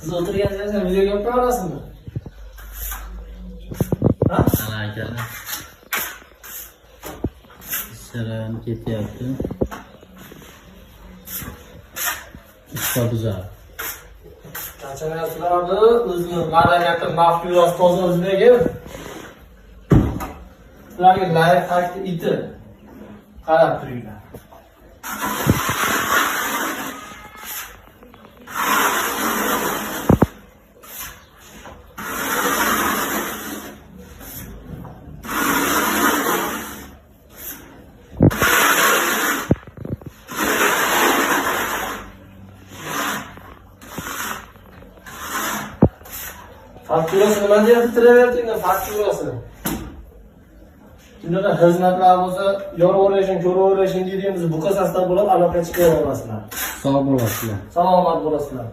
Siz o'tirganda sen videoga olib borasizmi? Ha? Ana akani. Salam ketyapti. Usta buzar. Qanchalarni o'zini madaniyati, mafkuraasi toza o'zidagi ularga layiq takti iti qarab turinglar. Fakturasi nima deb bitiravertinglar, fakturasi. Shunda xizmatlar bo'lsa, yoraverishing, ko'raverishing deydiğimiz bu qasasda bo'lib aloqa chiqara olasizlar. Sog' bo'lasizlar. Salomat bo'lasizlar.